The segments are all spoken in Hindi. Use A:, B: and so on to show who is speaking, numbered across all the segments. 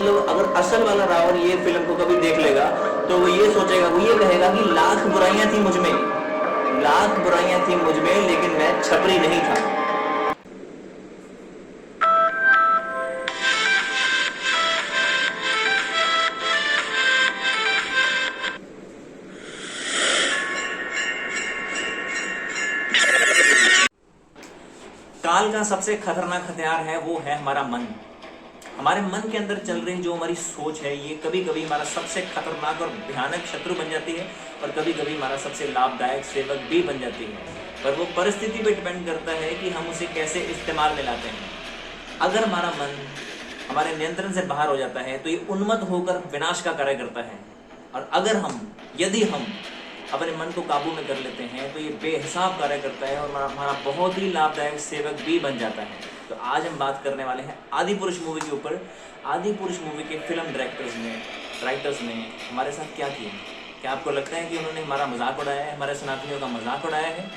A: मतलब अगर असल वाला रावण ये फिल्म को कभी देख लेगा तो वो ये सोचेगा, वो ये कहेगा कि लाख बुराइयां थी मुझ में, लाख बुराइयां थी मुझ में, लेकिन मैं छपरी नहीं था। काल का सबसे खतरनाक हथियार है वो है हमारा मन। हमारे मन के अंदर चल रही जो हमारी सोच है ये कभी कभी हमारा सबसे खतरनाक और भयानक शत्रु बन जाती है, और कभी कभी हमारा सबसे लाभदायक सेवक भी बन जाती है। पर वो परिस्थिति पे डिपेंड करता है कि हम उसे कैसे इस्तेमाल में लाते हैं। अगर हमारा मन हमारे नियंत्रण से बाहर हो जाता है तो ये उन्मत्त होकर विनाश का कार्य करता है, और अगर यदि हम अपने मन को काबू में कर लेते हैं तो ये बेहिसाब कार्य करता है और हमारा बहुत ही लाभदायक सेवक भी बन जाता है। तो आज हम बात करने वाले हैं आदिपुरुष मूवी के ऊपर। आदिपुरुष मूवी के फिल्म राइटर्स ने हमारे साथ क्या किया। क्या आपको लगता है कि उन्होंने हमारा मजाक उड़ाया है, हमारे सनातनियों का मजाक उड़ाया है?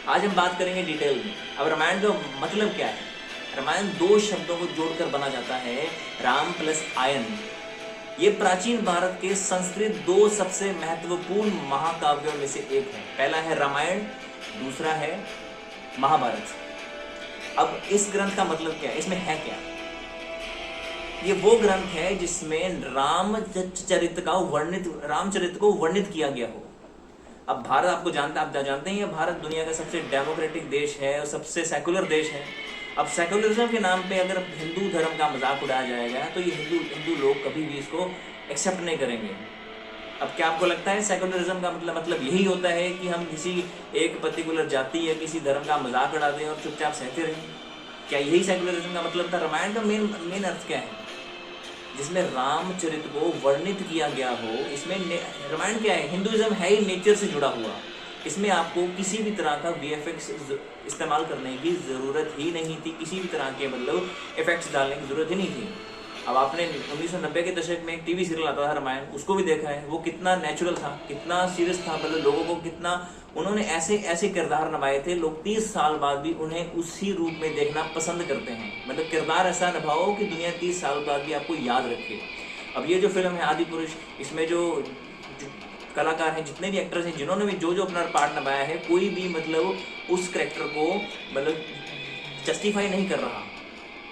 A: आज हम बात करेंगे डिटेल में। अब रामायण का मतलब क्या है? रामायण दो शब्दों को जोड़कर बना जाता है, राम प्लस आयन। ये प्राचीन भारत के संस्कृत दो सबसे महत्वपूर्ण महाकाव्यों में से एक है। पहला है रामायण, दूसरा है महाभारत। अब इस ग्रंथ का मतलब क्या है, इसमें है क्या? ये वो ग्रंथ है जिसमें रामचरित को वर्णित किया गया हो। अब भारत आप जानते हैं, भारत दुनिया का सबसे डेमोक्रेटिक देश है और सबसे सेकुलर देश है। अब सेकुलरिज्म के नाम पे अगर हिंदू धर्म का मजाक उड़ाया जाएगा तो ये हिंदू लोग कभी भी इसको एक्सेप्ट नहीं करेंगे। अब क्या आपको लगता है सेकुलरिज्म का मतलब यही होता है कि हम किसी एक पर्टिकुलर जाति या किसी धर्म का मजाक उड़ा दें और चुपचाप सहते रहें? क्या यही सेकुलरिज्म का मतलब था? रामायण का मेन अर्थ क्या है? जिसमें रामचरित को वर्णित किया गया हो। इसमें रामायण क्या है? हिंदुइज्म है ही नेचर से जुड़ा हुआ। इसमें आपको किसी भी तरह का VFX इस्तेमाल करने की ज़रूरत ही नहीं थी, किसी भी तरह के इफेक्ट्स डालने की ज़रूरत ही नहीं थी। अब आपने 1990 के दशक में एक टीवी सीरियल आता था रामायण, उसको भी देखा है। वो कितना नेचुरल था, कितना सीरियस था, लोगों को कितना उन्होंने ऐसे किरदार निभाए थे। लोग 30 साल बाद भी उन्हें उसी रूप में देखना पसंद करते हैं। किरदार ऐसा निभाओ कि दुनिया 30 साल बाद भी आपको याद रखे। अब ये जो फिल्म है आदिपुरुष, इसमें जो कलाकार हैं, जितने भी एक्टर्स हैं, जिन्होंने भी जो अपना पार्ट निभाया है, कोई भी उस कैरेक्टर को जस्टिफाई नहीं कर रहा।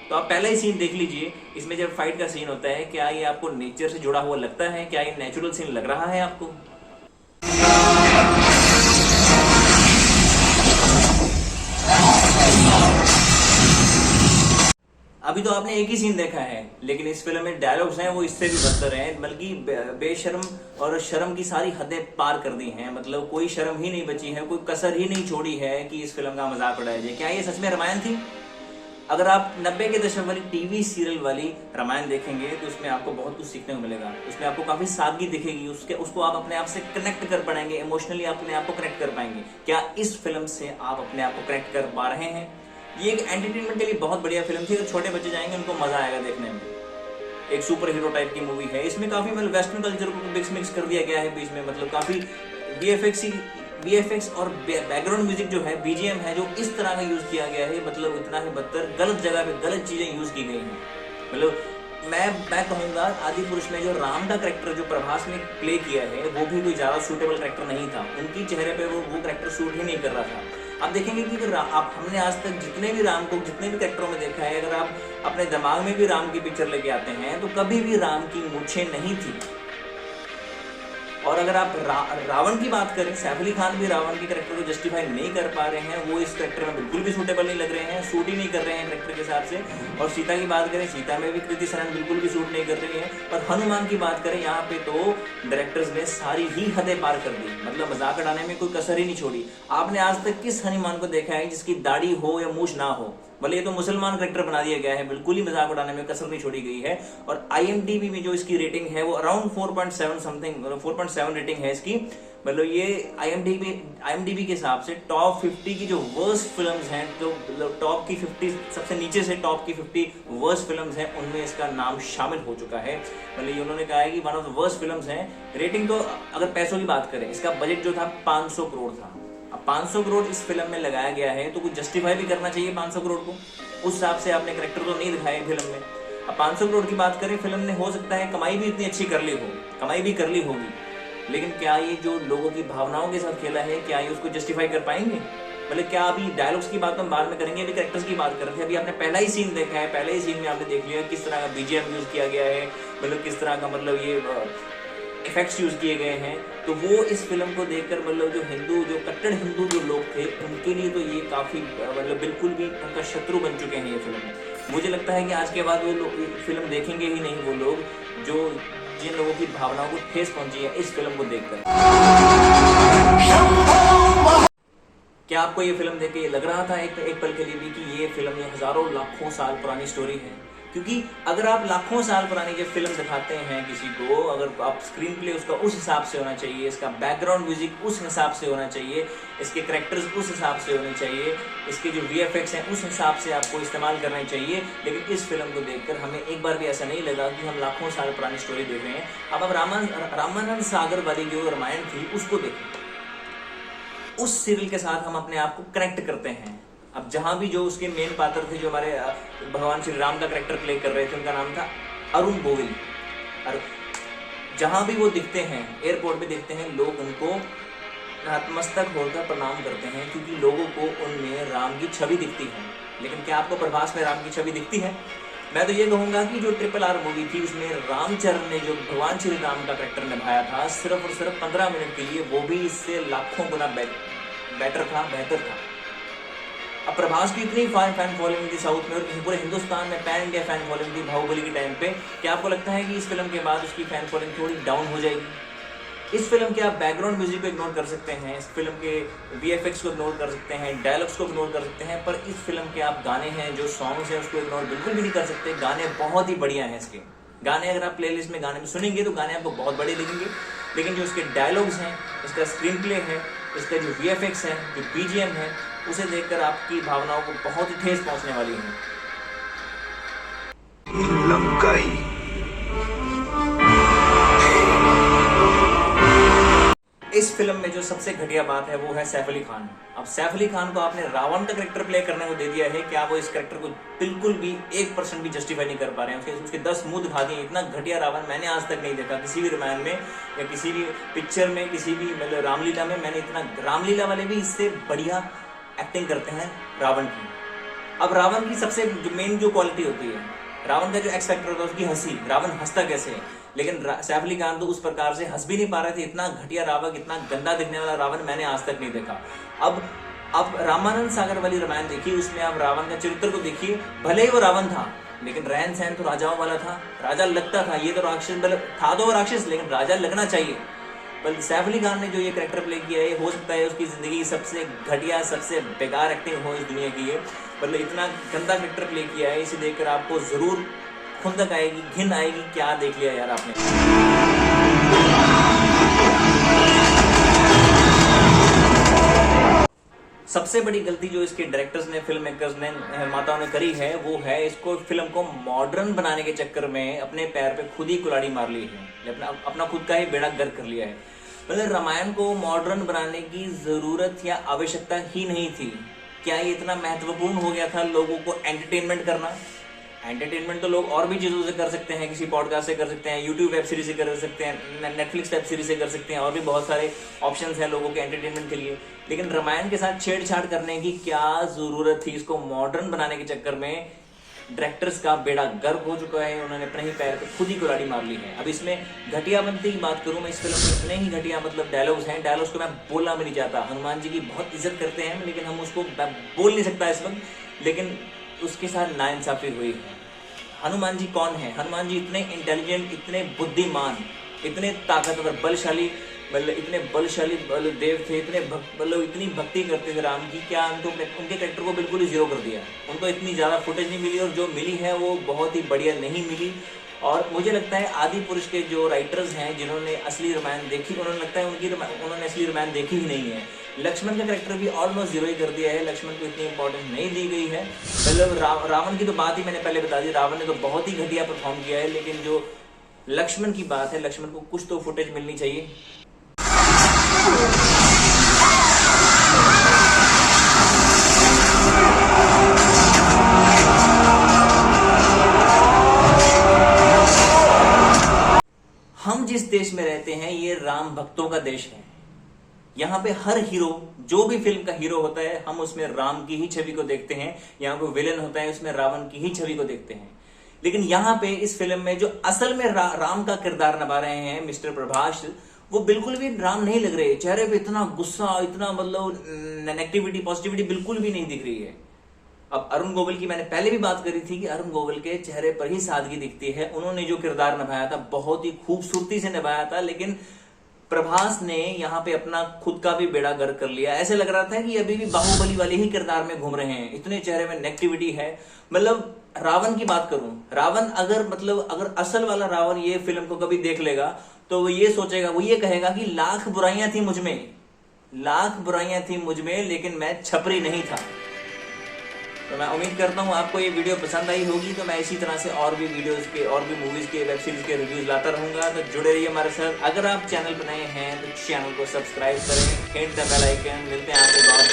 A: तो आप पहला ही सीन देख लीजिए। इसमें जब फाइट का सीन होता है, क्या ये आपको नेचर से जुड़ा हुआ लगता है? क्या ये नेचुरल सीन लग रहा है आपको? अभी तो आपने एक ही सीन देखा है, लेकिन इस फिल्म में डायलॉग्स हैं वो इससे भी बदतर हैं, बल्कि बेशर्म और शर्म की सारी हदें पार कर दी हैं। कोई शर्म ही नहीं बची है, कोई कसर ही नहीं छोड़ी है कि इस फिल्म का मजाक उड़ाया जाए। क्या ये सच में रामायण थी? अगर आप 90 के दशक वाली टीवी सीरियल वाली रामायण देखेंगे तो उसमें आपको बहुत कुछ सीखने को मिलेगा। उसमें आपको काफी सादगी दिखेगी, उसको आप अपने आप से कनेक्ट कर पाएंगे, इमोशनली अपने आप को कनेक्ट कर पाएंगे। क्या इस फिल्म से आप अपने आप को कनेक्ट कर पा रहे हैं? ये एक एंटरटेनमेंट के लिए बहुत बढ़िया फिल्म थी। अगर छोटे बच्चे जाएंगे उनको मजा आएगा देखने में। एक सुपर हीरो टाइप की मूवी है। इसमें काफी वेस्टर्न कल्चर को मिक्स कर दिया गया है बीच में। काफी VFX और बैकग्राउंड म्यूजिक जो है, BGM है, जो इस तरह का यूज किया गया है, इतना ही बदतर, गलत जगह पे गलत चीजें यूज की गई हैं। मैं कहूंगा आदिपुरुष में जो राम का कैरेक्टर जो प्रभास ने प्ले किया है वो भी कोई ज्यादा सूटेबल कैरेक्टर नहीं था। उनकी चेहरे पे वो कैरेक्टर सूट ही नहीं कर रहा था। आप देखेंगे कि हमने आज तक जितने भी राम को जितने भी कैरेक्टरों में देखा है, अगर आप अपने दिमाग में भी राम की पिक्चर लेके आते हैं तो कभी भी राम की मूछें नहीं थी। और अगर आप रावण की बात करें, सैफ अली खान भी रावण के कैरेक्टर को जस्टिफाई नहीं कर पा रहे हैं। वो इस कैरेक्टर में बिल्कुल भी सूटेबल नहीं लग रहे हैं, सूट ही नहीं कर रहे हैं कैरेक्टर के हिसाब से। और सीता की बात करें, सीता में भी कृति सनन बिल्कुल भी सूट नहीं कर रही है। और हनुमान की बात करें, यहाँ पे तो डायरेक्टर्स ने सारी ही हदें पार कर दी। मजाक उड़ाने में कोई कसर ही नहीं छोड़ी। आपने आज तक किस हनुमान को देखा है जिसकी दाढ़ी हो या मूछ ना हो? भले ये तो मुसलमान कैरेक्टर बना दिया गया है, बिल्कुल ही मजाक उड़ाने में कसर नहीं छोड़ी गई है। और IMDb में जो इसकी रेटिंग है वो अराउंड 4.7 समथिंग, 4.7 रेटिंग है इसकी। ये IMDb के हिसाब से टॉप 50 की जो वर्स्ट फिल्म्स हैं, तो टॉप की 50 सबसे नीचे से टॉप की 50 वर्स्ट फिल्म्स हैं, उनमें इसका नाम शामिल हो चुका है। ये उन्होंने कहा है कि one of the worst films हैं। रेटिंग तो अगर पैसों की बात करें, इसका बजट जो था 500 करोड़ था। अब 500 करोड़ इस फिल्म में लगाया गया है तो कुछ जस्टिफाई भी करना चाहिए 500 करोड़ को। उस हिसाब से आपने कैरेक्टर तो नहीं दिखाए फिल्म में। अब 500 करोड़ की बात करें, फिल्म ने हो सकता है कमाई भी इतनी अच्छी कर ली हो, कमाई भी कर ली होगी, लेकिन क्या ये जो लोगों की भावनाओं के साथ खेला है, क्या ये उसको जस्टिफाई कर पाएंगे? मतलब क्या अभी डायलॉग्स की बात हम बाद में करेंगे, अभी कैरेक्टर्स की बात कर रहे थे। अभी आपने पहला ही सीन देखा है, पहले ही सीन में आपने देख लिया किस तरह का बीजीएम यूज किया गया है, मतलब किस तरह का मतलब ये इफेक्ट्स यूज किए गए हैं। तो वो इस फिल्म को देखकर मतलब जो हिंदू, जो कट्टर हिंदू जो लोग थे, उनके लिए तो ये काफी मतलब बिल्कुल भी उनका शत्रु बन चुके हैं ये फिल्म। मुझे लगता है कि आज के बाद वो लोग फिल्म देखेंगे ही नहीं, वो लोग जो जिन लोगों की भावनाओं को ठेस पहुंची है इस फिल्म को देखकर। क्या आपको ये फिल्म देख के लग रहा था एक पल के लिए भी कि ये फिल्म ये हजारों लाखों साल पुरानी स्टोरी है? क्योंकि अगर आप लाखों साल पुरानी जब फिल्म दिखाते हैं किसी को, अगर आप स्क्रीन प्ले उसका उस हिसाब से होना चाहिए, इसका बैकग्राउंड म्यूजिक उस हिसाब से होना चाहिए, इसके कैरेक्टर्स उस हिसाब से होने चाहिए, इसके जो वीएफएक्स हैं उस हिसाब से आपको इस्तेमाल करना चाहिए। लेकिन इस फिल्म को देखकर हमें एक बार भी ऐसा नहीं लगा कि हम लाखों साल पुरानी स्टोरी देख रहे हैं। अब रामानंद सागर वाली जो रामायण थी उसको देखें, उस सीरियल के साथ हम अपने आप को कनेक्ट करते हैं। अब जहां भी जो उसके मेन पात्र थे, जो हमारे भगवान श्री राम का कैरेक्टर प्ले कर रहे थे, उनका नाम था अरुण गोविल। और जहां भी वो दिखते हैं, एयरपोर्ट पे दिखते हैं, लोग उनको नतमस्तक होकर प्रणाम करते हैं, क्योंकि लोगों को उनमें राम की छवि दिखती है। लेकिन क्या आपको प्रभास में राम की छवि दिखती है? मैं तो ये कहूंगा कि जो RRR मूवी थी उसमें रामचरण ने जो भगवान श्री राम का कैरेक्टर निभाया था, सिर्फ और सिर्फ 15 मिनट के लिए, वो भी इससे लाखों गुना बेटर था, बेहतर था। अब प्रभास की इतनी फैन फॉलोइंग थी साउथ में और पूरे हिंदुस्तान में पैन इंडिया फैन फॉलोइंग थी बाहुबली के टाइम पे। क्या आपको लगता है कि इस फिल्म के बाद उसकी फैन फॉलोइंग थोड़ी डाउन हो जाएगी? इस फिल्म के आप बैकग्राउंड म्यूजिक को इग्नोर कर सकते हैं, इस फिल्म के वीएफएक्स को इग्नोर कर सकते हैं, डायलॉग्स को इग्नोर कर सकते हैं, पर इस फिल्म के आप गाने हैं, जो सॉन्ग्स हैं, उसको इग्नोर बिल्कुल भी नहीं कर सकते। गाने बहुत ही बढ़िया हैं इसके गाने। अगर आप प्लेलिस्ट में गाने में सुनेंगे तो गाने आपको बहुत बड़े लगेंगे, लेकिन जो इसके डायलॉग्स हैं, इसका स्क्रीन प्ले है, इसका जो वीएफएक्स है, जो बीजीएम है, उसे देखकर आपकी भावनाओं को बहुत ही ठेस पहुंचने वाली है। इस फिल्म में जो सबसे घटिया बात है वो है सैफ अली खान। अब सैफ अली खान को आपने रावण का कैरेक्टर प्ले करने को दे दिया है, क्या वो इस कैरेक्टर को बिल्कुल भी 1% भी जस्टिफाई नहीं कर पा रहे हैं। उसके 10 मुंह दिखा दिए। इतना घटिया रावण मैंने आज तक नहीं देखा किसी भी रामायण में या किसी भी पिक्चर में, किसी भी मतलब रामलीला में। मैंने इतना, रामलीला वाले भी इससे बढ़िया एक्टिंग करते हैं रावण की। अब रावण की सबसे मेन जो क्वालिटी होती है, रावण का जो एक्स फैक्टर होता है उसकी हंसी, रावण हंसता कैसे है, लेकिन सैफ अली खान तो उस प्रकार से हंस भी नहीं पा रहे थे। इतना घटिया रावण, इतना गंदा दिखने वाला रावण मैंने आज तक नहीं देखा। अब रामानंद सागर वाली रामायण देखिए, उसमें आप रावण का चरित्र को देखिए। भले ही वो रावण था, लेकिन रहन सहन तो राजाओं वाला था, राजा लगता था। ये तो राक्षस, मतलब था तो वो राक्षस, लेकिन राजा लगना चाहिए। बल्कि सैफ अली खान ने जो ये कैरेक्टर प्ले किया है, हो सकता है उसकी जिंदगी की सबसे घटिया, सबसे बेकार एक्टिंग हो इस दुनिया की है। मतलब इतना गंदा कैरेक्टर प्ले किया है, इसे देखकर आपको जरूर खुंदक आएगी, घिन आएगी। क्या देख लिया यार आपने। सबसे बड़ी गलती जो इसके डायरेक्टर्स ने, फिल्म मेकर्स ने, निर्माताओं ने करी है, वो है इसको फिल्म को मॉडर्न बनाने के चक्कर में अपने पैर पे खुद ही कुल्हाड़ी मार ली है, अपना खुद का ही बेड़ा गर्क कर लिया है। मतलब रामायण को मॉडर्न बनाने की जरूरत या आवश्यकता ही नहीं थी। क्या ये इतना महत्वपूर्ण हो गया था लोगों को एंटरटेनमेंट करना? एंटरटेनमेंट तो लोग और भी चीज़ों से कर सकते हैं, किसी पॉडकास्ट से कर सकते हैं, यूट्यूब वेब सीरीज से कर सकते हैं, नेटफ्लिक्स वेब सीरीज से कर सकते हैं, और भी बहुत सारे ऑप्शंस हैं लोगों के एंटरटेनमेंट के लिए। लेकिन रामायण के साथ छेड़छाड़ करने की क्या जरूरत थी? इसको मॉडर्न बनाने के चक्कर में डायरेक्टर्स का बेड़ा गर्क हो चुका है, उन्होंने अपने ही पैर पे खुद ही कुल्हाड़ी मार ली है। अब इसमें घटियापंती की बात करूं मैं, इस फिल्म में इतने ही घटिया मतलब डायलॉग्स हैं, डायलॉग्स को मैं बोलना भी नहीं चाहता। हनुमान जी की बहुत इज्जत करते हैं, लेकिन हम उसको बोल नहीं सकता इस वक्त, लेकिन उसके साथ नाइंसाफी हुई है। हनुमान जी कौन है? हनुमान जी इतने इंटेलिजेंट, इतने बुद्धिमान, इतने ताकतवर, बलशाली, मतलब इतने बलशाली देव थे, इतने मतलब इतनी भक्ति करते थे राम की। क्या उनके कैरेक्टर को बिल्कुल ही जीरो कर दिया? उनको इतनी ज़्यादा फुटेज नहीं मिली, और जो मिली है वो बहुत ही बढ़िया नहीं मिली। और मुझे लगता है आदि पुरुष के जो राइटर्स हैं, जिन्होंने असली रामायण देखी, उन्होंने लगता है उन्होंने असली रामायण देखी ही नहीं है। लक्ष्मण का कैरेक्टर भी ऑलमोस्ट जीरो ही कर दिया है, लक्ष्मण को इतनी इंपॉर्टेंस नहीं दी गई है। मतलब रावण की तो बात ही मैंने पहले बता दी, रावण ने तो बहुत ही घटिया परफॉर्म किया है, लेकिन जो लक्ष्मण की बात है, लक्ष्मण को कुछ तो फुटेज मिलनी चाहिए। जिस देश में रहते हैं ये राम भक्तों का देश है। यहाँ पे हर हीरो, जो भी फिल्म का हीरो होता है, हम उसमें राम की ही छवि को देखते हैं। यहाँ कोई विलेन होता है उसमें रावण की ही छवि को देखते हैं। लेकिन यहाँ पे इस फिल्म में जो असल में राम का किरदार निभा रहे हैं मिस्टर प्रभास, वो बिल्कुल भी राम नहीं लग रहे। चेहरे पे इतना गुस्सा, इतना मतलब नेगेटिविटी, पॉजिटिविटी बिल्कुल भी नहीं दिख रही है। अब अरुण गोविल की मैंने पहले भी बात करी थी कि अरुण गोविल के चेहरे पर ही सादगी दिखती है। उन्होंने जो किरदार निभाया था बहुत ही खूबसूरती से निभाया था, लेकिन प्रभास ने यहाँ पे अपना खुद का भी बेड़ा गर्क कर लिया। ऐसे लग रहा था कि अभी भी बाहुबली वाले ही किरदार में घूम रहे हैं, इतने चेहरे में नेगेटिविटी है। मतलब रावण की बात करूं, रावण अगर असल वाला रावण ये फिल्म को कभी देख लेगा तो वो ये सोचेगा, वो ये कहेगा कि लाख बुराइयां थी मुझ में, लेकिन मैं छपरी नहीं था। तो मैं उम्मीद करता हूँ आपको ये वीडियो पसंद आई होगी। तो मैं इसी तरह से और भी वीडियोस के, और भी मूवीज के, वेब सीरीज के रिव्यूज लाता रहूंगा। तो जुड़े रहिए हमारे साथ। अगर आप चैनल पर नए हैं तो चैनल को सब्सक्राइब करें, हिट द बेल आइकन। मिलते हैं आपको बहुत